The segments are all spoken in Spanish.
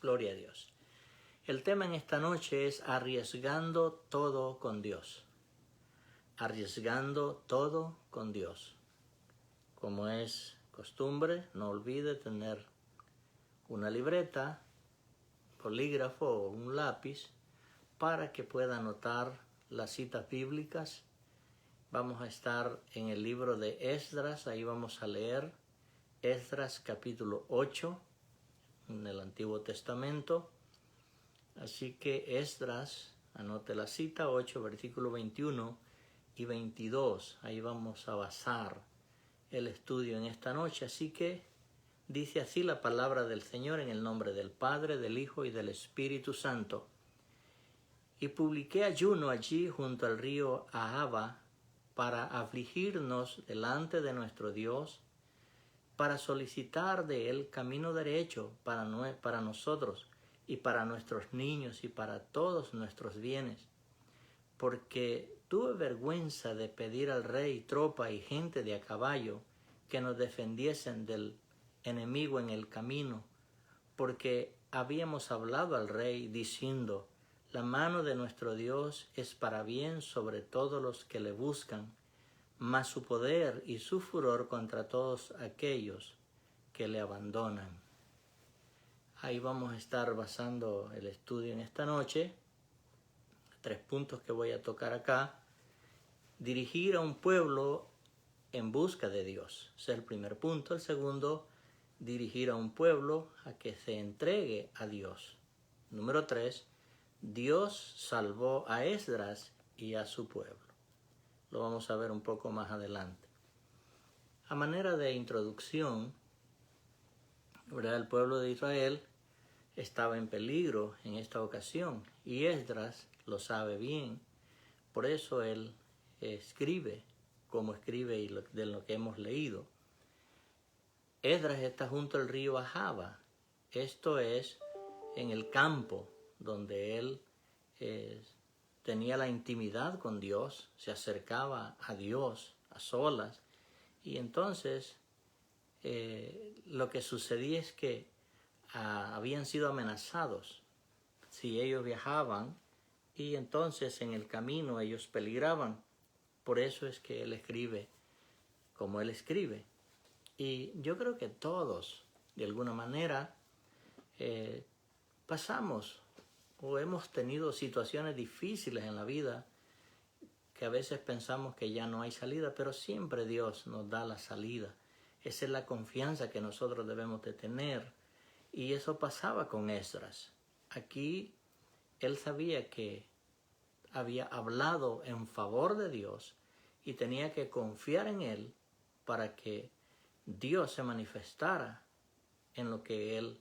Gloria a Dios. El tema en esta noche es arriesgando todo con Dios. Arriesgando todo con Dios. Como es costumbre, no olvide tener una libreta, bolígrafo o un lápiz para que pueda anotar las citas bíblicas. Vamos a estar en el libro de Esdras, ahí vamos a leer Esdras capítulo 8 en el Antiguo Testamento. Así que Esdras, anote la cita, 8, versículo 21 y 22. Ahí vamos a basar el estudio en esta noche. Así que dice así la palabra del Señor en el nombre del Padre, del Hijo y del Espíritu Santo. Y publiqué ayuno allí junto al río Ahava para afligirnos delante de nuestro Dios, para solicitar de Él camino derecho para nosotros y para nuestros niños y para todos nuestros bienes. Porque tuve vergüenza de pedir al rey tropa y gente de a caballo que nos defendiesen del enemigo en el camino, porque habíamos hablado al rey diciendo: la mano de nuestro Dios es para bien sobre todos los que le buscan, mas su poder y su furor contra todos aquellos que le abandonan. Ahí vamos a estar basando el estudio en esta noche. 3 puntos que voy a tocar acá. Dirigir a un pueblo en busca de Dios. Ese es el primer punto. El segundo, dirigir a un pueblo a que se entregue a Dios. Número 3, Dios salvó a Esdras y a su pueblo. Lo vamos a ver un poco más adelante. A manera de introducción, ¿verdad? El pueblo de Israel estaba en peligro en esta ocasión y Esdras lo sabe bien. Por eso él escribe como escribe y de lo que hemos leído. Esdras está junto al río Ahava. Esto es en el campo donde él tenía la intimidad con Dios, se acercaba a Dios a solas. Y entonces lo que sucedía es que habían sido amenazados si ellos viajaban, y entonces en el camino ellos peligraban. Por eso es que él escribe como él escribe. Y yo creo que todos, de alguna manera, pasamos o hemos tenido situaciones difíciles en la vida que a veces pensamos que ya no hay salida, pero siempre Dios nos da la salida. Esa es la confianza que nosotros debemos de tener. Y eso pasaba con Esdras. Aquí él sabía que había hablado en favor de Dios y tenía que confiar en Él para que Dios se manifestara en lo que él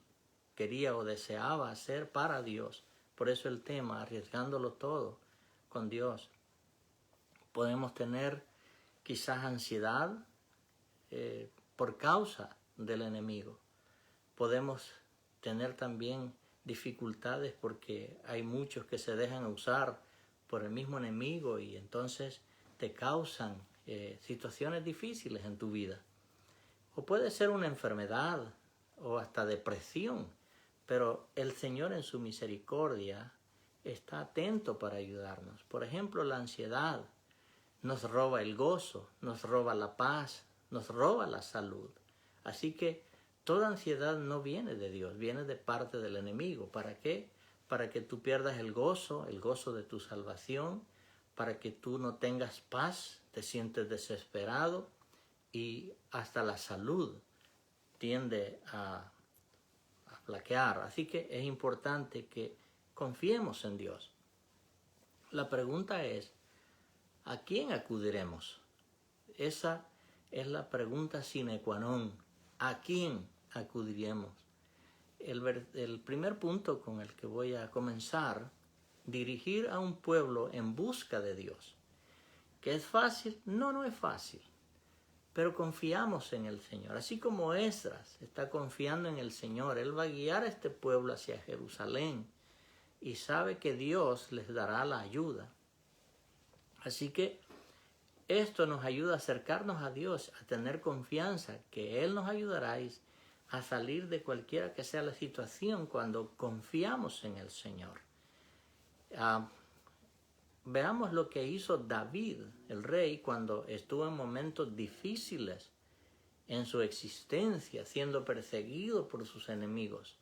quería o deseaba hacer para Dios. Por eso el tema, arriesgándolo todo con Dios. Podemos tener quizás ansiedad por causa del enemigo. Podemos tener también dificultades porque hay muchos que se dejan usar por el mismo enemigo y entonces te causan situaciones difíciles en tu vida. O puede ser una enfermedad o hasta depresión, pero el Señor en su misericordia está atento para ayudarnos. Por ejemplo, la ansiedad nos roba el gozo, nos roba la paz, nos roba la salud. Así que toda ansiedad no viene de Dios, viene de parte del enemigo. ¿Para qué? Para que tú pierdas el gozo de tu salvación, para que tú no tengas paz, te sientes desesperado y hasta la salud tiende a flaquear. Así que es importante que confiemos en Dios. La pregunta es, ¿a quién acudiremos? Esa es la pregunta sine qua non. ¿A quién acudiremos? El primer punto con el que voy a comenzar, dirigir a un pueblo en busca de Dios. ¿Que es fácil? No, no es fácil. Pero confiamos en el Señor. Así como Esdras está confiando en el Señor, Él va a guiar a este pueblo hacia Jerusalén y sabe que Dios les dará la ayuda. Así que esto nos ayuda a acercarnos a Dios, a tener confianza que Él nos ayudará a salir de cualquiera que sea la situación cuando confiamos en el Señor. Veamos lo que hizo David, el rey, cuando estuvo en momentos difíciles en su existencia, siendo perseguido por sus enemigos.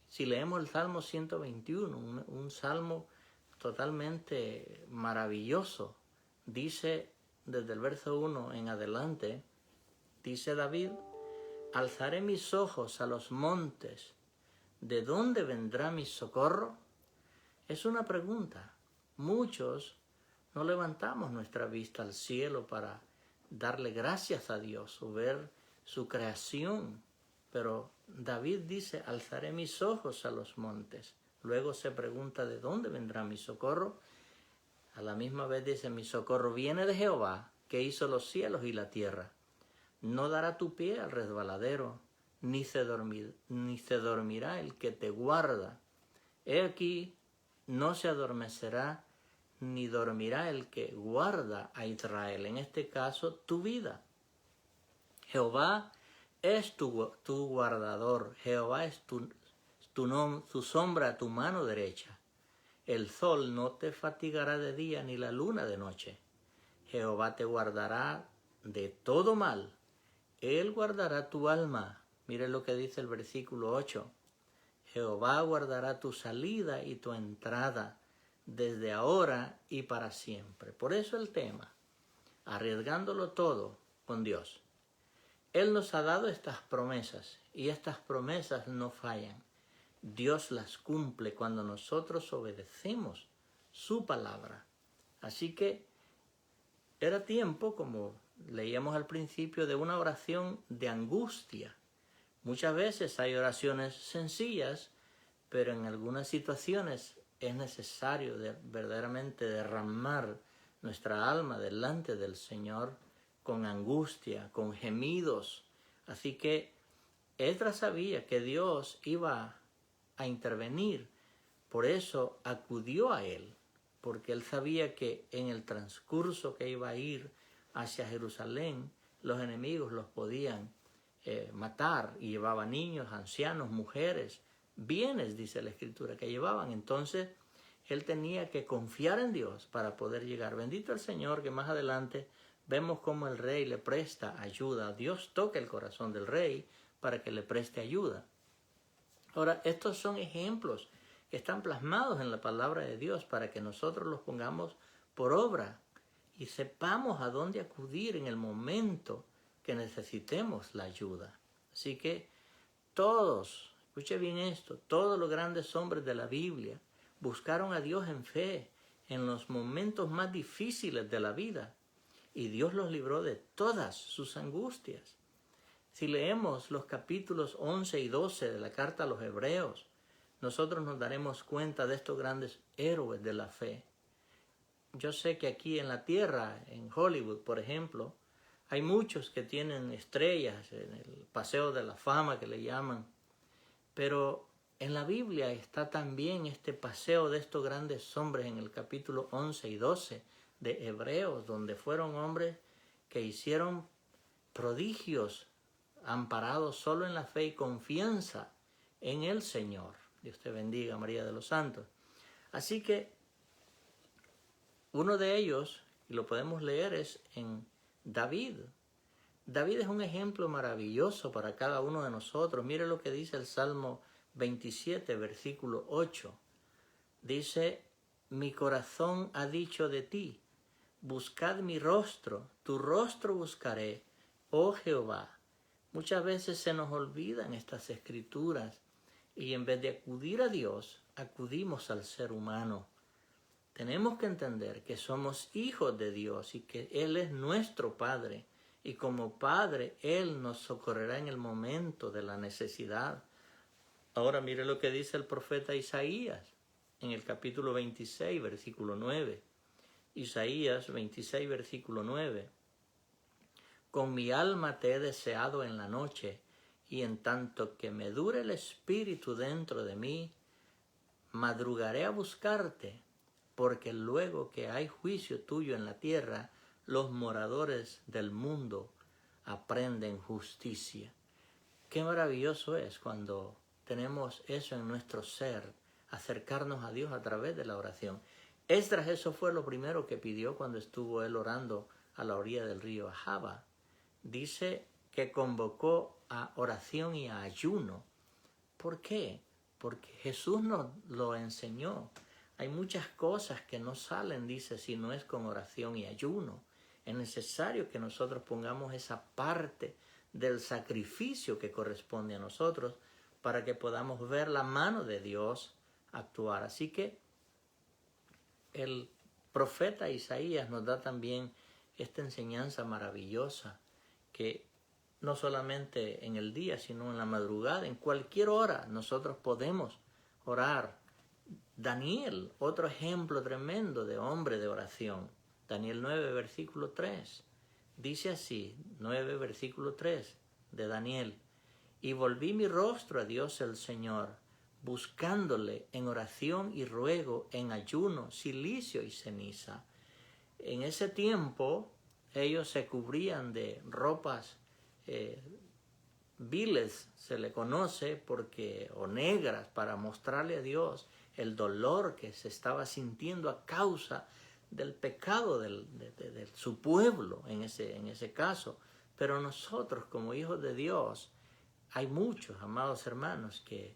Si leemos el Salmo 121, un salmo totalmente maravilloso, dice desde el verso 1 en adelante, dice David: alzaré mis ojos a los montes, ¿de dónde vendrá mi socorro? Es una pregunta. Muchos no levantamos nuestra vista al cielo para darle gracias a Dios o ver su creación. Pero David dice: alzaré mis ojos a los montes. Luego se pregunta: ¿de dónde vendrá mi socorro? A la misma vez dice: mi socorro viene de Jehová, que hizo los cielos y la tierra. No dará tu pie al resbaladero, ni se dormirá el que te guarda. He aquí, no se adormecerá ni dormirá el que guarda a Israel. En este caso, tu vida. Jehová es tu guardador. Jehová es tu sombra a tu mano derecha. El sol no te fatigará de día ni la luna de noche. Jehová te guardará de todo mal. Él guardará tu alma. Mire lo que dice el versículo 8. Jehová guardará tu salida y tu entrada desde ahora y para siempre. Por eso el tema, arriesgándolo todo con Dios. Él nos ha dado estas promesas y estas promesas no fallan. Dios las cumple cuando nosotros obedecemos su palabra. Así que era tiempo, como leíamos al principio, de una oración de angustia. Muchas veces hay oraciones sencillas, pero en algunas situaciones es necesario verdaderamente derramar nuestra alma delante del Señor con angustia, con gemidos. Así que Esdras sabía que Dios iba a intervenir, por eso acudió a él, porque él sabía que en el transcurso que iba a ir hacia Jerusalén, los enemigos los podían matar, y llevaba niños, ancianos, mujeres, bienes, dice la Escritura, que llevaban. Entonces él tenía que confiar en Dios para poder llegar. Bendito el Señor, que más adelante vemos cómo el rey le presta ayuda. Dios toca el corazón del rey para que le preste ayuda. Ahora, estos son ejemplos que están plasmados en la palabra de Dios para que nosotros los pongamos por obra y sepamos a dónde acudir en el momento que necesitemos la ayuda. Así que todos, escuche bien esto, todos los grandes hombres de la Biblia buscaron a Dios en fe en los momentos más difíciles de la vida, y Dios los libró de todas sus angustias. Si leemos los capítulos 11 y 12 de la carta a los Hebreos, nosotros nos daremos cuenta de estos grandes héroes de la fe. Yo sé que aquí en la tierra, en Hollywood, por ejemplo, hay muchos que tienen estrellas en el paseo de la fama que le llaman, pero en la Biblia está también este paseo de estos grandes hombres en el capítulo 11 y 12 de Hebreos, donde fueron hombres que hicieron prodigios amparados solo en la fe y confianza en el Señor. Dios te bendiga, María de los Santos. Así que uno de ellos, y lo podemos leer, es en David. David es un ejemplo maravilloso para cada uno de nosotros. Mire lo que dice el Salmo 27, versículo 8. Dice: mi corazón ha dicho de ti, buscad mi rostro, tu rostro buscaré, oh Jehová. Muchas veces se nos olvidan estas escrituras y en vez de acudir a Dios, acudimos al ser humano. Tenemos que entender que somos hijos de Dios y que Él es nuestro Padre. Y como Padre, Él nos socorrerá en el momento de la necesidad. Ahora mire lo que dice el profeta Isaías en el capítulo 26, versículo 9. Isaías 26, versículo 9. Con mi alma te he deseado en la noche, y en tanto que me dure el espíritu dentro de mí, madrugaré a buscarte, porque luego que hay juicio tuyo en la tierra, los moradores del mundo aprenden justicia. Qué maravilloso es cuando tenemos eso en nuestro ser, acercarnos a Dios a través de la oración. Esdras, eso fue lo primero que pidió cuando estuvo él orando a la orilla del río Ahava. Dice que convocó a oración y a ayuno. ¿Por qué? Porque Jesús nos lo enseñó. Hay muchas cosas que no salen, dice, si no es con oración y ayuno. Es necesario que nosotros pongamos esa parte del sacrificio que corresponde a nosotros para que podamos ver la mano de Dios actuar. Así que el profeta Isaías nos da también esta enseñanza maravillosa que no solamente en el día, sino en la madrugada, en cualquier hora, nosotros podemos orar. Daniel, otro ejemplo tremendo de hombre de oración. Daniel 9, versículo 3. Dice así, 9, versículo 3 de Daniel. Y volví mi rostro a Dios el Señor, buscándole en oración y ruego, en ayuno, cilicio y ceniza. En ese tiempo, ellos se cubrían de ropas viles, se le conoce, porque, o negras, para mostrarle a Dios el dolor que se estaba sintiendo a causa del pecado de su pueblo en ese caso. Pero nosotros, como hijos de Dios, hay muchos, amados hermanos, que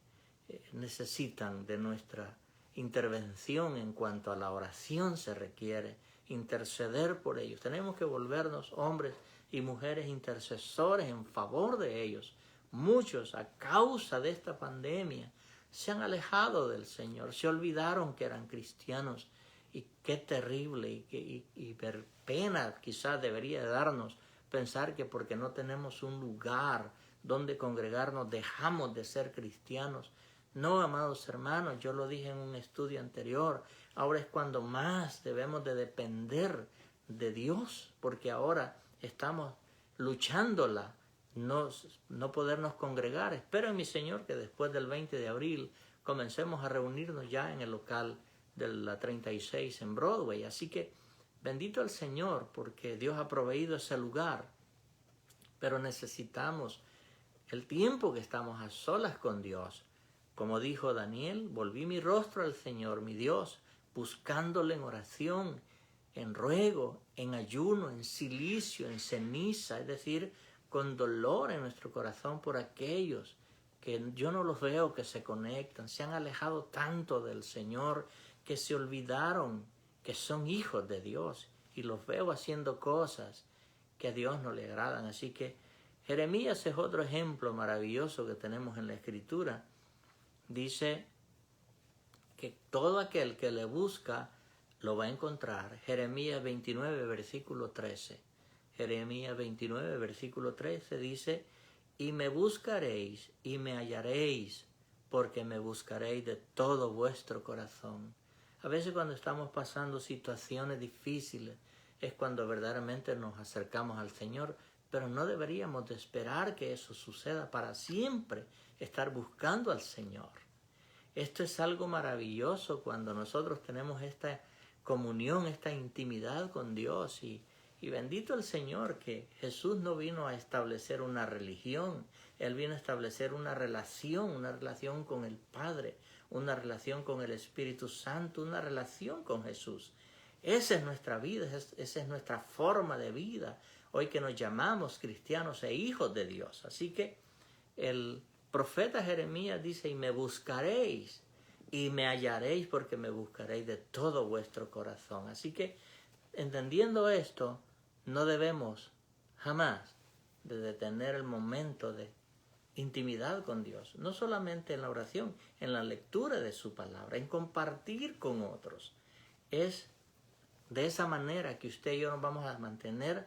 necesitan de nuestra intervención en cuanto a la oración se requiere, interceder por ellos. Tenemos que volvernos hombres y mujeres intercesores en favor de ellos. Muchos, a causa de esta pandemia, se han alejado del Señor, se olvidaron que eran cristianos. Y qué terrible y pena quizás debería darnos pensar que porque no tenemos un lugar donde congregarnos dejamos de ser cristianos. No, amados hermanos, yo lo dije en un estudio anterior, ahora es cuando más debemos de depender de Dios, porque ahora estamos luchándola, no podernos congregar. Espero en mi Señor que después del 20 de abril comencemos a reunirnos ya en el local de la 36 en Broadway. Así que bendito el Señor porque Dios ha proveído ese lugar, pero necesitamos el tiempo que estamos a solas con Dios. Como dijo Daniel, volví mi rostro al Señor, mi Dios, buscándole en oración, en ruego, en ayuno, en cilicio, en ceniza, es decir, con dolor en nuestro corazón por aquellos que yo no los veo que se conectan, se han alejado tanto del Señor que se olvidaron que son hijos de Dios y los veo haciendo cosas que a Dios no le agradan. Así que Jeremías es otro ejemplo maravilloso que tenemos en la Escritura. Dice que todo aquel que le busca lo va a encontrar. Jeremías 29, versículo 13. Jeremías 29, versículo 13 dice, y me buscaréis y me hallaréis, porque me buscaréis de todo vuestro corazón. A veces cuando estamos pasando situaciones difíciles es cuando verdaderamente nos acercamos al Señor, pero no deberíamos de esperar que eso suceda para siempre, estar buscando al Señor. Esto es algo maravilloso cuando nosotros tenemos esta comunión, esta intimidad con Dios y bendito el Señor que Jesús no vino a establecer una religión, Él vino a establecer una relación con el Padre, una relación con el Espíritu Santo, una relación con Jesús. Esa es nuestra vida, esa es nuestra forma de vida, hoy que nos llamamos cristianos e hijos de Dios. Así que el profeta Jeremías dice, y me buscaréis y me hallaréis porque me buscaréis de todo vuestro corazón. Así que entendiendo esto, no debemos jamás de detener el momento de intimidad con Dios, no solamente en la oración, en la lectura de su palabra, en compartir con otros. Es de esa manera que usted y yo nos vamos a mantener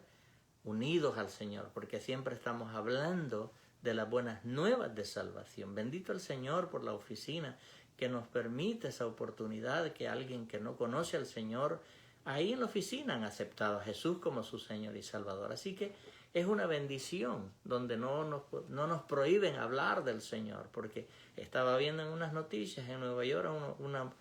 unidos al Señor, porque siempre estamos hablando de las buenas nuevas de salvación. Bendito el Señor por la oficina que nos permite esa oportunidad de que alguien que no conoce al Señor, ahí en la oficina han aceptado a Jesús como su Señor y Salvador. Así que es una bendición donde no nos prohíben hablar del Señor, porque estaba viendo en unas noticias en Nueva York una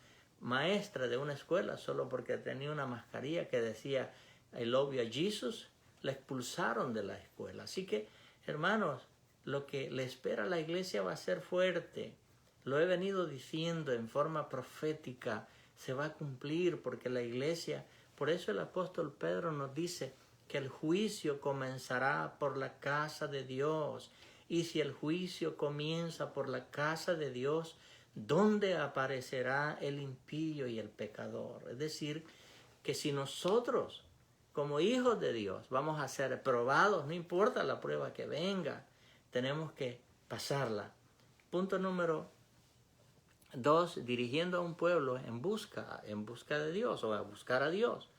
maestra de una escuela, solo porque tenía una mascarilla que decía I love you Jesus, la expulsaron de la escuela. Así que, hermanos, lo que le espera a la iglesia va a ser fuerte. Lo he venido diciendo en forma profética, se va a cumplir porque la iglesia, por eso el apóstol Pedro nos dice que el juicio comenzará por la casa de Dios. Y si el juicio comienza por la casa de Dios, ¿dónde aparecerá el impío y el pecador? Es decir, que si nosotros, como hijos de Dios, vamos a ser probados, no importa la prueba que venga, tenemos que pasarla. Punto número 2, dirigiendo a un pueblo en busca de Dios o a buscar a Dios.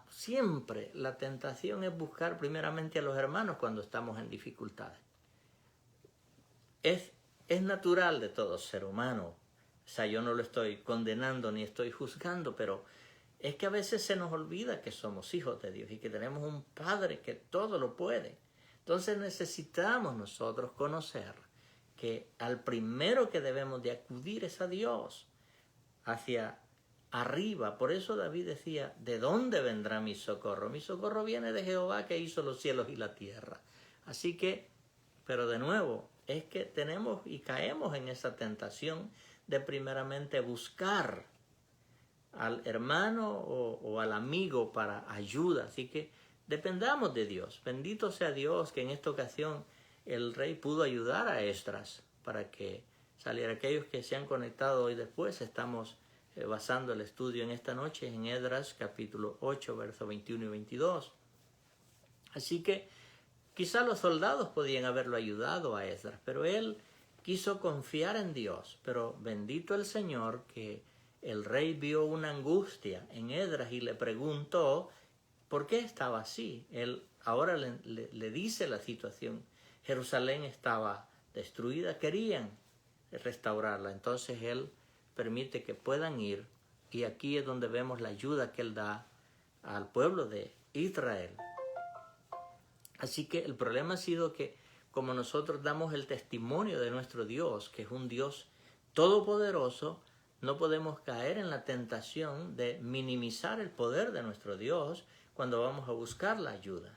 Siempre la tentación es buscar primeramente a los hermanos cuando estamos en dificultades. Es natural de todo ser humano. O sea, yo no lo estoy condenando ni estoy juzgando, pero es que a veces se nos olvida que somos hijos de Dios y que tenemos un Padre que todo lo puede. Entonces necesitamos nosotros conocer que al primero que debemos de acudir es a Dios, hacia arriba. Por eso David decía, ¿de dónde vendrá mi socorro? Mi socorro viene de Jehová que hizo los cielos y la tierra. Así que, pero de nuevo, es que tenemos y caemos en esa tentación de primeramente buscar al hermano o al amigo para ayuda. Así que dependamos de Dios. Bendito sea Dios que en esta ocasión el rey pudo ayudar a Esdras para que saliera. Aquellos que se han conectado hoy después, estamos basando el estudio en esta noche en Esdras capítulo 8, versos 21 y 22. Así que quizá los soldados podían haberlo ayudado a Esdras, pero él quiso confiar en Dios. Pero bendito el Señor que el rey vio una angustia en Esdras y le preguntó por qué estaba así. Él ahora le dice la situación. Jerusalén estaba destruida, querían restaurarla. Entonces él permite que puedan ir, y aquí es donde vemos la ayuda que él da al pueblo de Israel. Así que el problema ha sido que como nosotros damos el testimonio de nuestro Dios, que es un Dios todopoderoso, no podemos caer en la tentación de minimizar el poder de nuestro Dios cuando vamos a buscar la ayuda.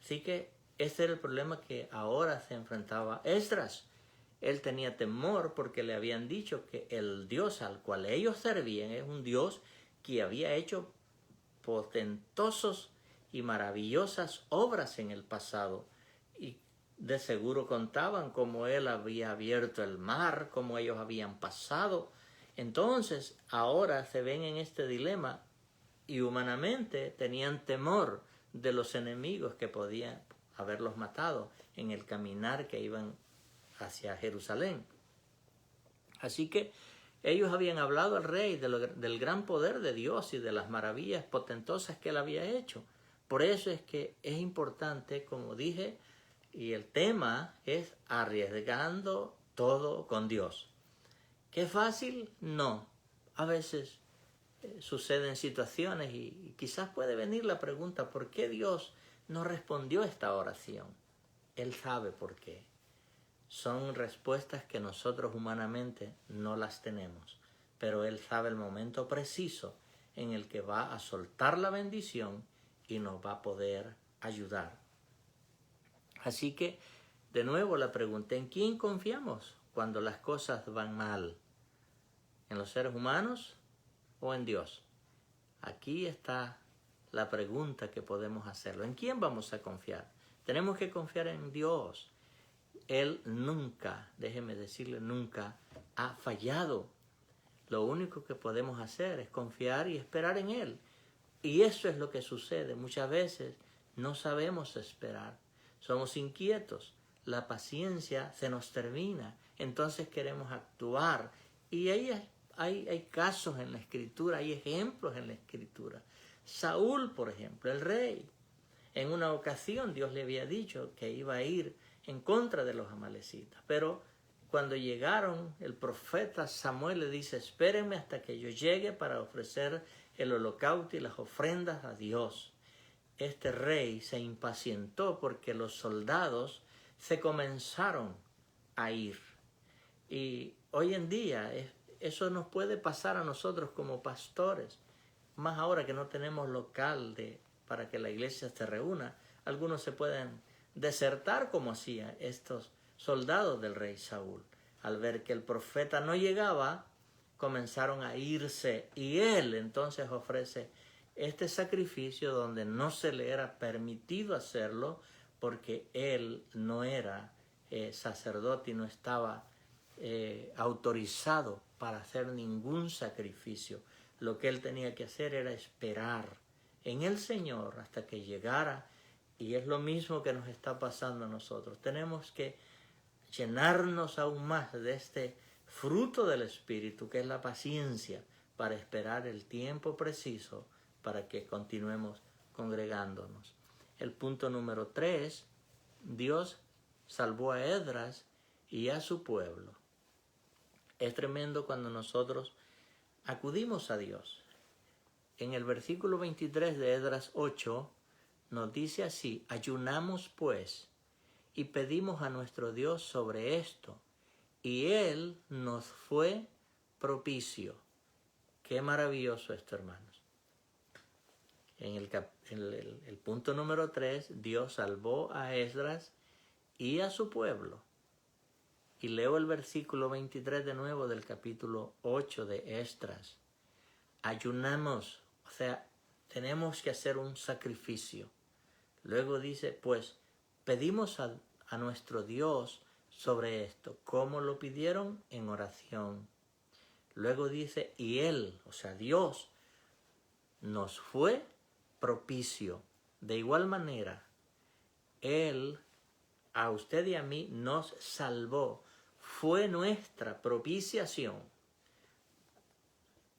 Así que ese era el problema que ahora se enfrentaba Esdras. Él tenía temor porque le habían dicho que el Dios al cual ellos servían es un Dios que había hecho portentosos y maravillosas obras en el pasado. Y de seguro contaban cómo él había abierto el mar, cómo ellos habían pasado. Entonces ahora se ven en este dilema y humanamente tenían temor de los enemigos que podían haberlos matado en el caminar que iban hacia Jerusalén. Así que ellos habían hablado al rey del gran poder de Dios y de las maravillas potentosas que él había hecho. Por eso es que es importante, como dije, y el tema es arriesgando todo con Dios. ¿Qué fácil? No. A veces suceden situaciones y quizás puede venir la pregunta, ¿por qué Dios no respondió a esta oración? Él sabe por qué. Son respuestas que nosotros humanamente no las tenemos, pero Él sabe el momento preciso en el que va a soltar la bendición y nos va a poder ayudar. Así que, de nuevo la pregunta, ¿en quién confiamos cuando las cosas van mal? ¿En los seres humanos o en Dios? Aquí está la pregunta que podemos hacerlo. ¿En quién vamos a confiar? Tenemos que confiar en Dios. Él nunca, déjeme decirle, nunca ha fallado. Lo único que podemos hacer es confiar y esperar en Él. Y eso es lo que sucede. Muchas veces no sabemos esperar. Somos inquietos. La paciencia se nos termina. Entonces queremos actuar. Y ahí hay casos en la Escritura, hay ejemplos en la Escritura. Saúl, por ejemplo, el rey. En una ocasión Dios le había dicho que iba a ir en contra de los amalecitas. Pero cuando llegaron, el profeta Samuel le dice, espérenme hasta que yo llegue para ofrecer el holocausto y las ofrendas a Dios. Este rey se impacientó porque los soldados se comenzaron a ir. Y hoy en día eso nos puede pasar a nosotros como pastores. Más ahora que no tenemos local para que la iglesia se reúna. Algunos se pueden desertar como hacían estos soldados del rey Saúl. Al ver que el profeta no llegaba, comenzaron a irse, y él entonces ofrece este sacrificio donde no se le era permitido hacerlo porque él no era sacerdote y no estaba autorizado para hacer ningún sacrificio. Lo que él tenía que hacer era esperar en el Señor hasta que llegara, y es lo mismo que nos está pasando a nosotros. Tenemos que llenarnos aún más de este fruto del Espíritu, que es la paciencia, para esperar el tiempo preciso para que continuemos congregándonos. El punto número 3, Dios salvó a Esdras y a su pueblo. Es tremendo cuando nosotros acudimos a Dios. En el versículo 23 de Esdras 8 nos dice así: ayunamos pues y pedimos a nuestro Dios sobre esto, y Él nos fue propicio. Qué maravilloso esto, hermanos. En el punto número 3, Dios salvó a Esdras y a su pueblo. Y leo el versículo 23 de nuevo del capítulo 8 de Esdras. Ayunamos, o sea, tenemos que hacer un sacrificio. Luego dice, pues, pedimos a nuestro Dios sobre esto. ¿Cómo lo pidieron? En oración. Luego dice, y Él, o sea, Dios, nos fue propicio. De igual manera, Él, a usted y a mí, nos salvó. Fue nuestra propiciación.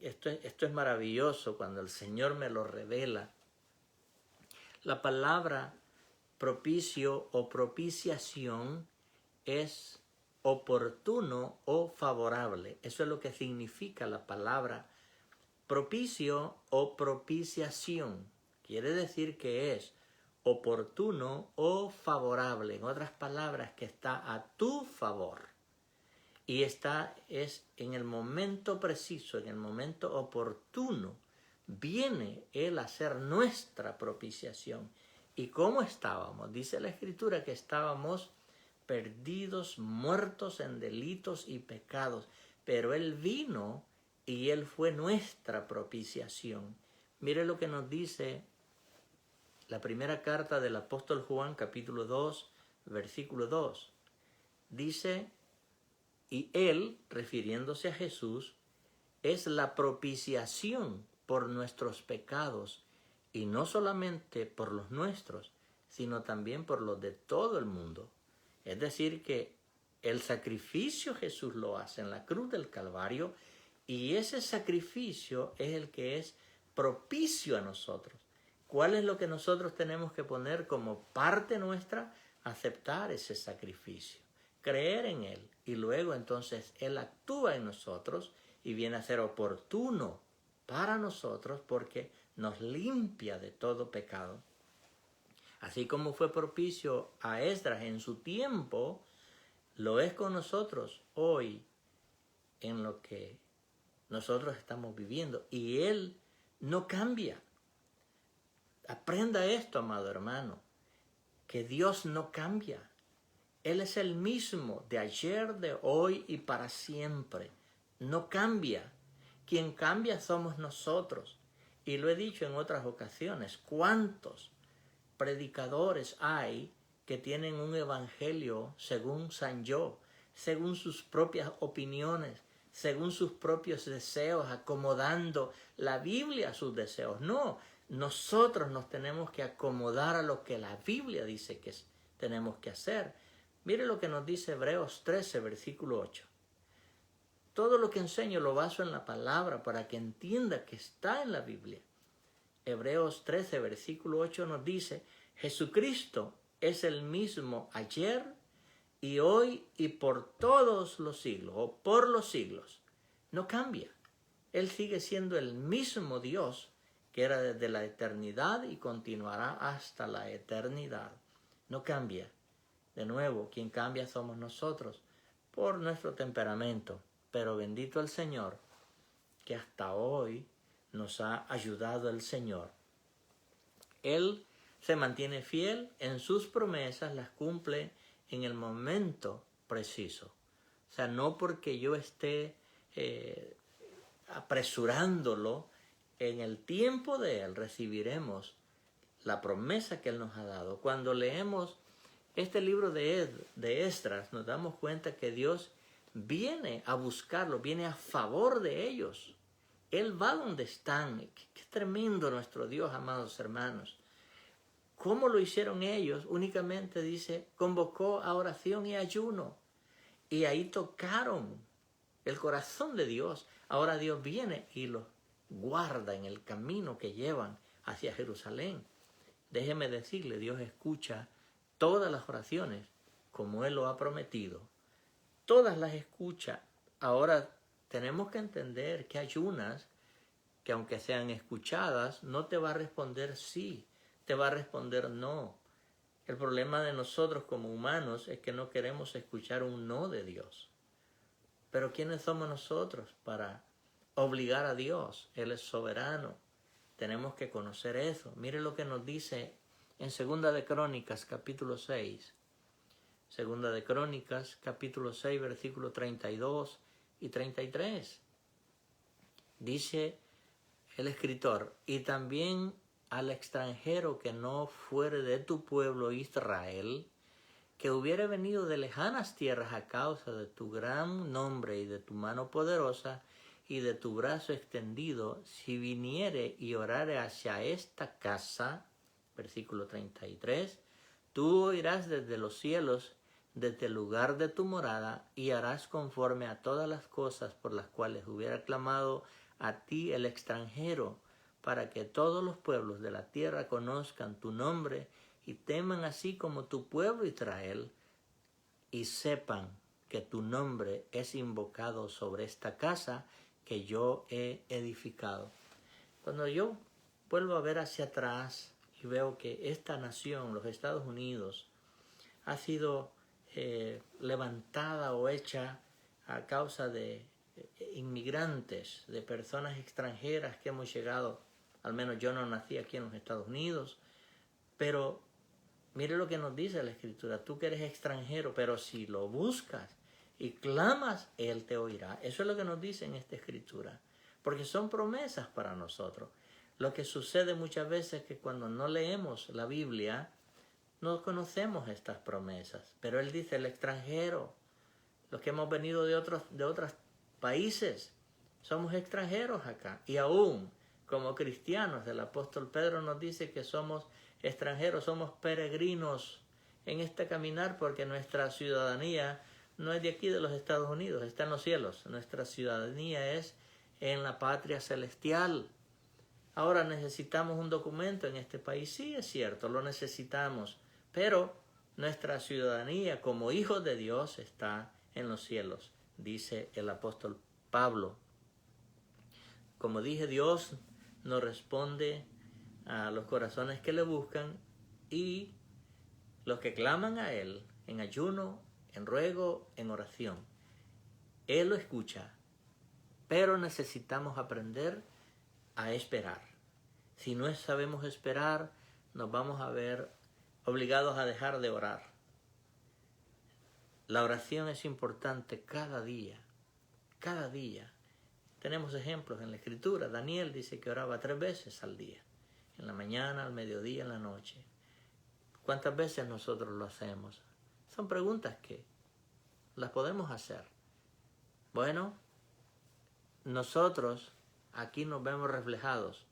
Esto es maravilloso cuando el Señor me lo revela. La palabra propicio o propiciación es oportuno o favorable. Eso es lo que significa la palabra propicio o propiciación. Quiere decir que es oportuno o favorable. En otras palabras, que está a tu favor. Y es en el momento preciso, en el momento oportuno, viene Él a hacer nuestra propiciación. ¿Y cómo estábamos? Dice la Escritura que estábamos perdidos, muertos en delitos y pecados, pero Él vino y Él fue nuestra propiciación. Mire lo que nos dice la primera carta del apóstol Juan, capítulo 2, versículo 2. Dice, y Él, refiriéndose a Jesús, es la propiciación por nuestros pecados, y no solamente por los nuestros, sino también por los de todo el mundo. Es decir, que el sacrificio Jesús lo hace en la cruz del Calvario, y ese sacrificio es el que es propicio a nosotros. ¿Cuál es lo que nosotros tenemos que poner como parte nuestra? Aceptar ese sacrificio, creer en Él, y luego entonces Él actúa en nosotros y viene a ser oportuno para nosotros porque nos limpia de todo pecado. Así como fue propicio a Esdras en su tiempo, lo es con nosotros hoy en lo que nosotros estamos viviendo. Y Él no cambia. Aprenda esto, amado hermano, que Dios no cambia. Él es el mismo de ayer, de hoy y para siempre. No cambia. Quien cambia somos nosotros. Y lo he dicho en otras ocasiones. ¿Cuántos predicadores hay que tienen un evangelio según San Yo, según sus propias opiniones, según sus propios deseos, acomodando la Biblia a sus deseos? No, nosotros nos tenemos que acomodar a lo que la Biblia dice que tenemos que hacer. Mire lo que nos dice Hebreos 13, versículo 8. Todo lo que enseño lo baso en la palabra para que entienda que está en la Biblia. Hebreos 13, versículo 8 nos dice, Jesucristo es el mismo ayer y hoy y por todos los siglos, o por los siglos. No cambia. Él sigue siendo el mismo Dios que era desde la eternidad y continuará hasta la eternidad. No cambia. De nuevo, quien cambia somos nosotros por nuestro temperamento. Pero bendito el Señor, que hasta hoy nos ha ayudado el Señor. Él se mantiene fiel en sus promesas, las cumple en el momento preciso. O sea, no porque yo esté apresurándolo, en el tiempo de Él recibiremos la promesa que Él nos ha dado. Cuando leemos este libro de Esdras, nos damos cuenta que Dios viene a buscarlos, viene a favor de ellos. Él va donde están. Qué tremendo nuestro Dios, amados hermanos. ¿Cómo lo hicieron ellos? Únicamente dice, convocó a oración y ayuno. Y ahí tocaron el corazón de Dios. Ahora Dios viene y los guarda en el camino que llevan hacia Jerusalén. Déjeme decirle, Dios escucha todas las oraciones como Él lo ha prometido. Todas las escucha. Ahora tenemos que entender que hay unas que aunque sean escuchadas, no te va a responder sí, te va a responder no. El problema de nosotros como humanos es que no queremos escuchar un no de Dios. Pero ¿quiénes somos nosotros para obligar a Dios? Él es soberano. Tenemos que conocer eso. Mire lo que nos dice en Segunda de Crónicas, capítulo 6. Segunda de Crónicas, capítulo 6, versículos 32 y 33. Dice el escritor, y también al extranjero que no fuere de tu pueblo Israel, que hubiere venido de lejanas tierras a causa de tu gran nombre y de tu mano poderosa y de tu brazo extendido, si viniere y orare hacia esta casa, versículo 33, tú oirás desde los cielos, desde el lugar de tu morada, y harás conforme a todas las cosas por las cuales hubiera clamado a ti el extranjero, para que todos los pueblos de la tierra conozcan tu nombre y teman así como tu pueblo Israel, y sepan que tu nombre es invocado sobre esta casa que yo he edificado. Cuando yo vuelvo a ver hacia atrás y veo que esta nación, los Estados Unidos, ha sido levantada o hecha a causa de inmigrantes, de personas extranjeras que hemos llegado, al menos yo no nací aquí en los Estados Unidos, pero mire lo que nos dice la Escritura, tú que eres extranjero, pero si lo buscas y clamas, Él te oirá. Eso es lo que nos dice en esta Escritura, porque son promesas para nosotros. Lo que sucede muchas veces es que cuando no leemos la Biblia, no conocemos estas promesas, pero Él dice, el extranjero, los que hemos venido de otros países, somos extranjeros acá. Y aún como cristianos, el apóstol Pedro nos dice que somos extranjeros, somos peregrinos en este caminar, porque nuestra ciudadanía no es de aquí de los Estados Unidos, está en los cielos. Nuestra ciudadanía es en la patria celestial. Ahora necesitamos un documento en este país, sí es cierto, lo necesitamos, pero nuestra ciudadanía como hijos de Dios está en los cielos, dice el apóstol Pablo. Como dije, Dios nos responde a los corazones que le buscan, y los que claman a Él en ayuno, en ruego, en oración. Él lo escucha, pero necesitamos aprender a esperar. Si no sabemos esperar, nos vamos a ver obligados a dejar de orar. La oración es importante cada día, cada día. Tenemos ejemplos en la Escritura. Daniel dice que oraba 3 veces al día, en la mañana, al mediodía, en la noche. ¿Cuántas veces nosotros lo hacemos? Son preguntas que las podemos hacer. Bueno, nosotros aquí nos vemos reflejados.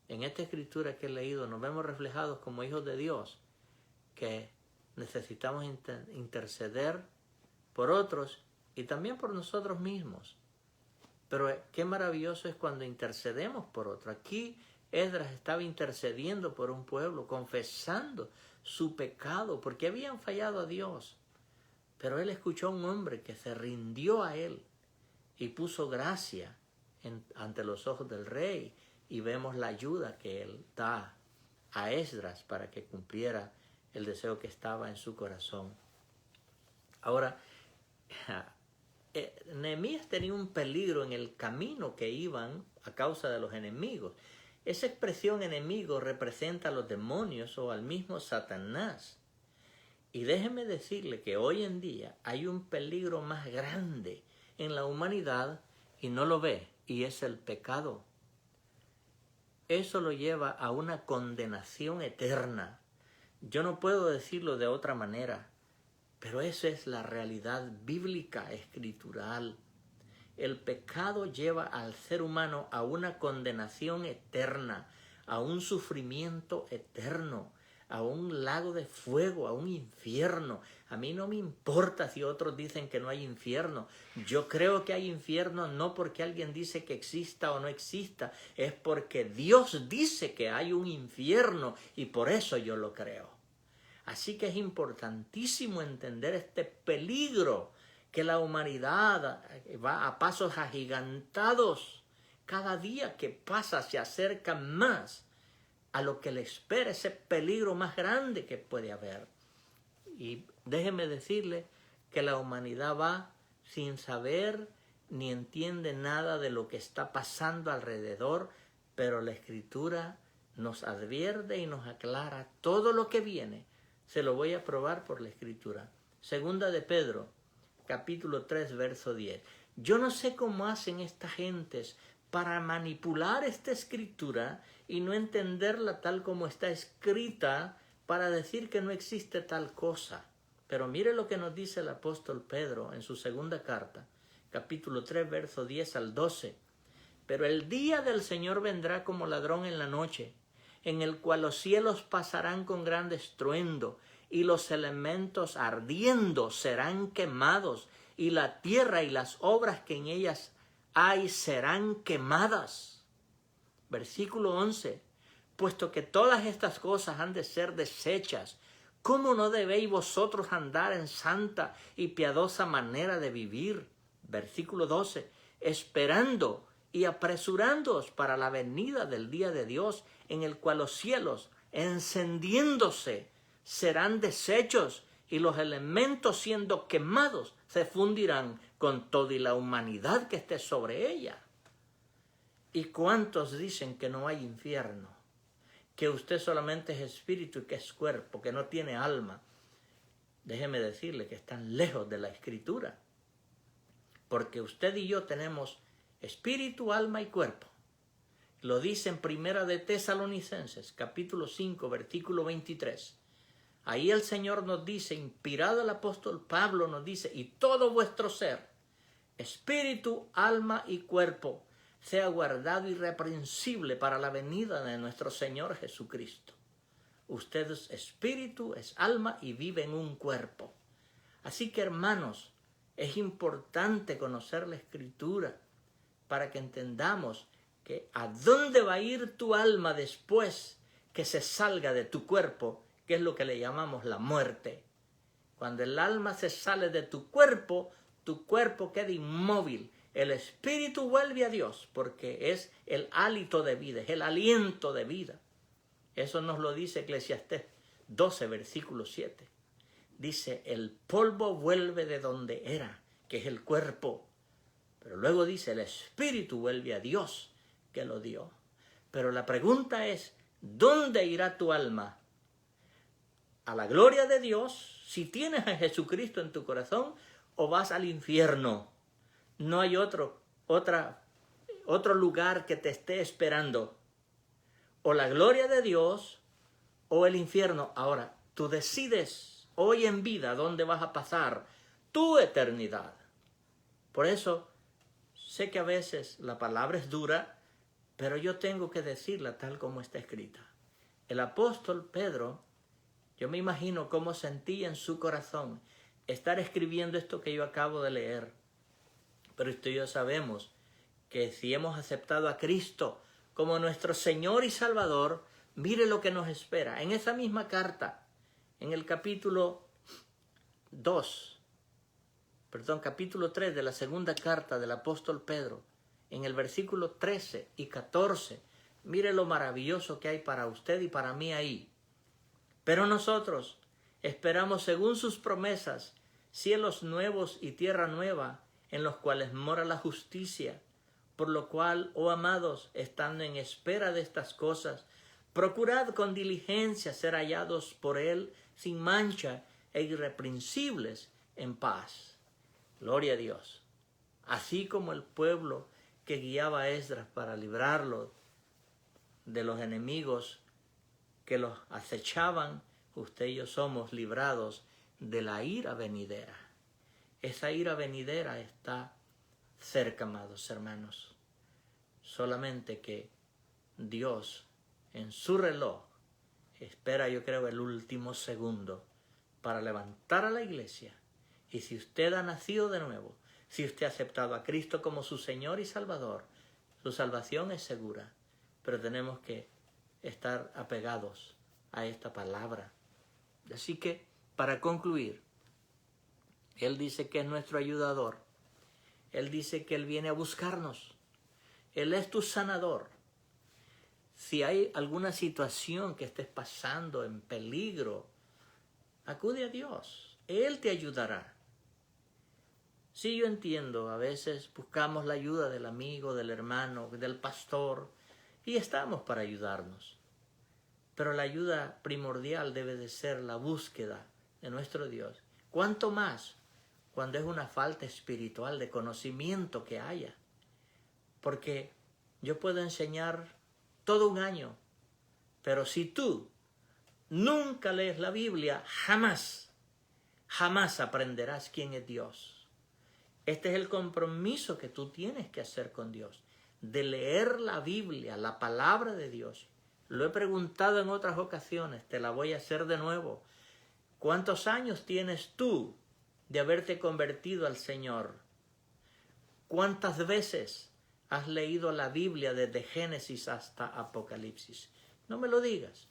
En esta Escritura que he leído nos vemos reflejados como hijos de Dios, que necesitamos interceder por otros y también por nosotros mismos. Pero qué maravilloso es cuando intercedemos por otro. Aquí Esdras estaba intercediendo por un pueblo, confesando su pecado, porque habían fallado a Dios. Pero él escuchó a un hombre que se rindió a él y puso gracia ante los ojos del rey. Y vemos la ayuda que él da a Esdras para que cumpliera el deseo que estaba en su corazón. Ahora, Nehemías tenía un peligro en el camino que iban a causa de los enemigos. Esa expresión enemigo representa a los demonios o al mismo Satanás. Y déjeme decirle que hoy en día hay un peligro más grande en la humanidad y no lo ve, y es el pecado. Eso lo lleva a una condenación eterna. Yo no puedo decirlo de otra manera, pero esa es la realidad bíblica, escritural. El pecado lleva al ser humano a una condenación eterna, a un sufrimiento eterno, a un lago de fuego, a un infierno. A mí no me importa si otros dicen que no hay infierno. Yo creo que hay infierno no porque alguien dice que exista o no exista, es porque Dios dice que hay un infierno y por eso yo lo creo. Así que es importantísimo entender este peligro que la humanidad va a pasos agigantados. Cada día que pasa se acerca más a lo que le espera, ese peligro más grande que puede haber. Y déjeme decirle que la humanidad va sin saber ni entiende nada de lo que está pasando alrededor, pero la Escritura nos advierte y nos aclara todo lo que viene. Se lo voy a probar por la Escritura. Segunda de Pedro, capítulo 3, verso 10. Yo no sé cómo hacen estas gentes para manipular esta Escritura y no entenderla tal como está escrita para decir que no existe tal cosa. Pero mire lo que nos dice el apóstol Pedro en su segunda carta, capítulo 3, verso 10 al 12. Pero el día del Señor vendrá como ladrón en la noche, en el cual los cielos pasarán con gran estruendo, y los elementos ardiendo serán quemados, y la tierra y las obras que en ellas hay serán quemadas. Versículo 11. Puesto que todas estas cosas han de ser deshechas, ¿cómo no debéis vosotros andar en santa y piadosa manera de vivir? Versículo 12. Esperando y apresurándoos para la venida del día de Dios, en el cual los cielos, encendiéndose, serán deshechos, y los elementos siendo quemados se fundirán con toda la humanidad que esté sobre ella. ¿Y cuántos dicen que no hay infierno? Que usted solamente es espíritu y que es cuerpo, que no tiene alma. Déjeme decirle que están lejos de la Escritura. Porque usted y yo tenemos espíritu, alma y cuerpo. Lo dice en Primera de Tesalonicenses, capítulo 5, versículo 23. Ahí el Señor nos dice, inspirado el apóstol Pablo nos dice, y todo vuestro ser, espíritu, alma y cuerpo, sea guardado irreprensible para la venida de nuestro Señor Jesucristo. Usted es espíritu, es alma y vive en un cuerpo. Así que, hermanos, es importante conocer la Escritura para que entendamos que a dónde va a ir tu alma después que se salga de tu cuerpo, que es lo que le llamamos la muerte. Cuando el alma se sale de tu cuerpo queda inmóvil. El espíritu vuelve a Dios porque es el hálito de vida, es el aliento de vida. Eso nos lo dice Eclesiastés 12, versículo 7. Dice, el polvo vuelve de donde era, que es el cuerpo. Pero luego dice, el espíritu vuelve a Dios, que lo dio. Pero la pregunta es, ¿dónde irá tu alma? ¿A la gloria de Dios, si tienes a Jesucristo en tu corazón, o vas al infierno? No hay otro lugar que te esté esperando. O la gloria de Dios o el infierno. Ahora, tú decides hoy en vida dónde vas a pasar tu eternidad. Por eso, sé que a veces la palabra es dura, pero yo tengo que decirla tal como está escrita. El apóstol Pedro, yo me imagino cómo sentía en su corazón estar escribiendo esto que yo acabo de leer. Pero usted y yo sabemos que si hemos aceptado a Cristo como nuestro Señor y Salvador, mire lo que nos espera. En esa misma carta, en el capítulo 3 de la segunda carta del apóstol Pedro, en el versículo 13 y 14, mire lo maravilloso que hay para usted y para mí ahí. Pero nosotros esperamos según sus promesas cielos nuevos y tierra nueva, en los cuales mora la justicia. Por lo cual, oh amados, estando en espera de estas cosas, procurad con diligencia ser hallados por él sin mancha e irreprensibles en paz. Gloria a Dios. Así como el pueblo que guiaba a Esdras para librarlo de los enemigos que los acechaban, usted y yo somos librados de la ira venidera. Esa ira venidera está cerca, amados hermanos. Solamente que Dios en su reloj espera, yo creo, el último segundo para levantar a la iglesia. Y si usted ha nacido de nuevo, si usted ha aceptado a Cristo como su Señor y Salvador, su salvación es segura. Pero tenemos que estar apegados a esta palabra. Así que, para concluir, Él dice que es nuestro ayudador. Él dice que Él viene a buscarnos. Él es tu sanador. Si hay alguna situación que estés pasando en peligro, acude a Dios. Él te ayudará. Sí, yo entiendo, a veces buscamos la ayuda del amigo, del hermano, del pastor, y estamos para ayudarnos. Pero la ayuda primordial debe de ser la búsqueda de nuestro Dios. ¿Cuánto más cuando es una falta espiritual de conocimiento que haya? Porque yo puedo enseñar todo un año, pero si tú nunca lees la Biblia, jamás aprenderás quién es Dios. Este es el compromiso que tú tienes que hacer con Dios, de leer la Biblia, la palabra de Dios. Lo he preguntado en otras ocasiones, te la voy a hacer de nuevo. ¿Cuántos años tienes tú de haberte convertido al Señor? ¿Cuántas veces has leído la Biblia desde Génesis hasta Apocalipsis? No me lo digas,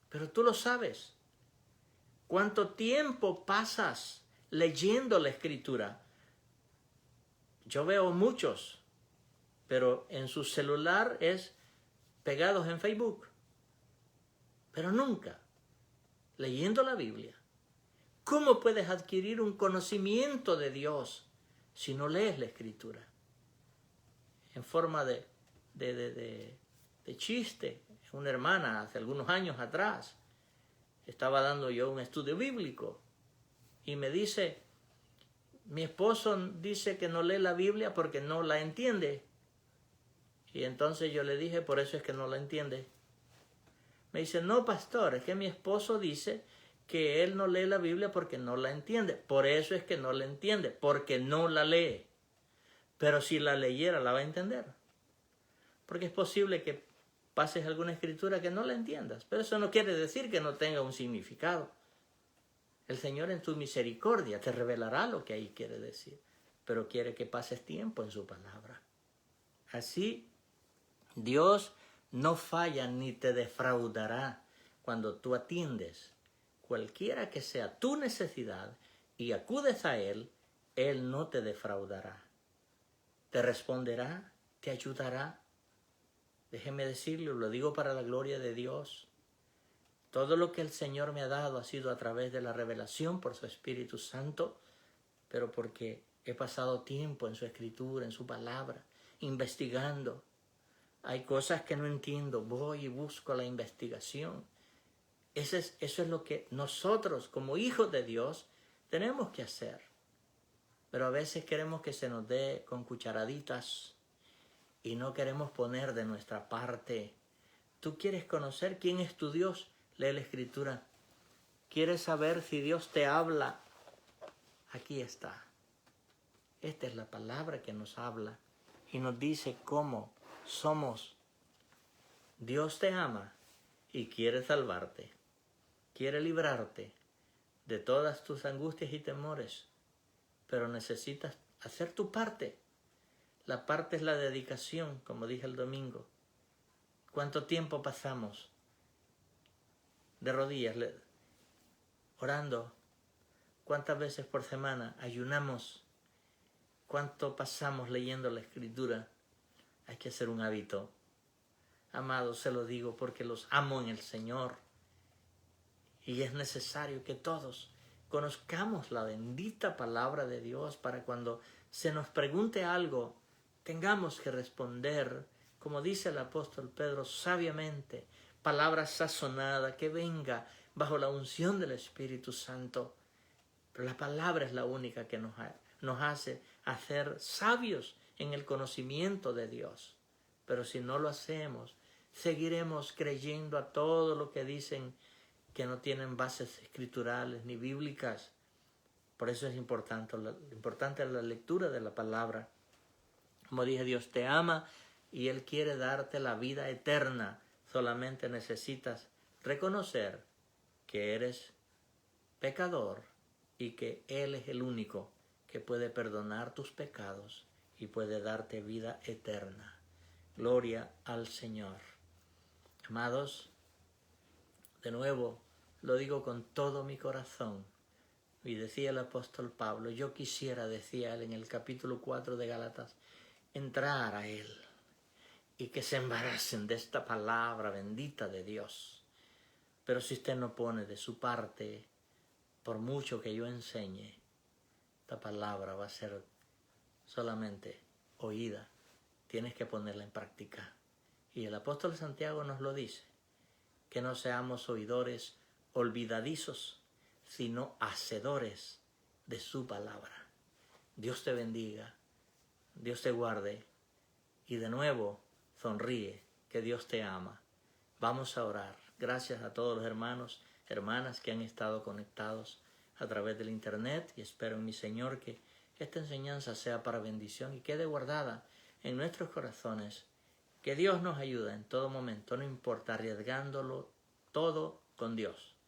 pero tú lo sabes. ¿Cuánto tiempo pasas leyendo la Escritura? Yo veo muchos, pero en su celular es pegados en Facebook, pero nunca leyendo la Biblia. ¿Cómo puedes adquirir un conocimiento de Dios si no lees la Escritura? En forma de chiste, una hermana hace algunos años atrás estaba dando yo un estudio bíblico y me dice, mi esposo dice que no lee la Biblia porque no la entiende. Y entonces yo le dije, por eso es que no la entiende. Me dice, no, pastor, es que mi esposo dice que él no lee la Biblia porque no la entiende. Por eso es que no la entiende, porque no la lee. Pero si la leyera, la va a entender. Porque es posible que pases alguna escritura que no la entiendas. Pero eso no quiere decir que no tenga un significado. El Señor en su misericordia te revelará lo que ahí quiere decir. Pero quiere que pases tiempo en su palabra. Así, Dios no falla ni te defraudará cuando tú atiendes cualquiera que sea tu necesidad y acudes a Él, Él no te defraudará. Te responderá, te ayudará. Déjeme decirlo, lo digo para la gloria de Dios. Todo lo que el Señor me ha dado ha sido a través de la revelación por su Espíritu Santo, pero porque he pasado tiempo en su Escritura, en su palabra, investigando. Hay cosas que no entiendo, voy y busco la investigación. Eso es lo que nosotros, como hijos de Dios, tenemos que hacer. Pero a veces queremos que se nos dé con cucharaditas y no queremos poner de nuestra parte. ¿Tú quieres conocer quién es tu Dios? Lee la Escritura. ¿Quieres saber si Dios te habla? Aquí está. Esta es la palabra que nos habla y nos dice cómo somos. Dios te ama y quiere salvarte. Quiere librarte de todas tus angustias y temores. Pero necesitas hacer tu parte. La parte es la dedicación, como dije el domingo. ¿Cuánto tiempo pasamos de rodillas orando? ¿Cuántas veces por semana ayunamos? ¿Cuánto pasamos leyendo la Escritura? Hay que hacer un hábito. Amados, se lo digo porque los amo en el Señor. Y es necesario que todos conozcamos la bendita palabra de Dios para cuando se nos pregunte algo, tengamos que responder, como dice el apóstol Pedro, sabiamente, palabra sazonada, que venga bajo la unción del Espíritu Santo. Pero la palabra es la única que nos hace hacer sabios en el conocimiento de Dios. Pero si no lo hacemos, seguiremos creyendo a todo lo que dicen que no tienen bases escriturales ni bíblicas. Por eso es importante la lectura de la palabra. Como dije, Dios te ama y Él quiere darte la vida eterna. Solamente necesitas reconocer que eres pecador y que Él es el único que puede perdonar tus pecados y puede darte vida eterna. Gloria al Señor. Amados, de nuevo lo digo con todo mi corazón. Y decía el apóstol Pablo, yo quisiera, decía él en el capítulo 4 de Gálatas, entrar a Él y que se embaracen de esta palabra bendita de Dios. Pero si usted no pone de su parte, por mucho que yo enseñe, esta palabra va a ser solamente oída. Tienes que ponerla en práctica. Y el apóstol Santiago nos lo dice, que no seamos oidores olvidadizos, sino hacedores de su palabra. Dios te bendiga, Dios te guarde y de nuevo sonríe, que Dios te ama. Vamos a orar. Gracias a todos los hermanos, hermanas que han estado conectados a través del internet y espero en mi Señor que esta enseñanza sea para bendición y quede guardada en nuestros corazones. Que Dios nos ayude en todo momento, no importa, arriesgándolo todo con Dios.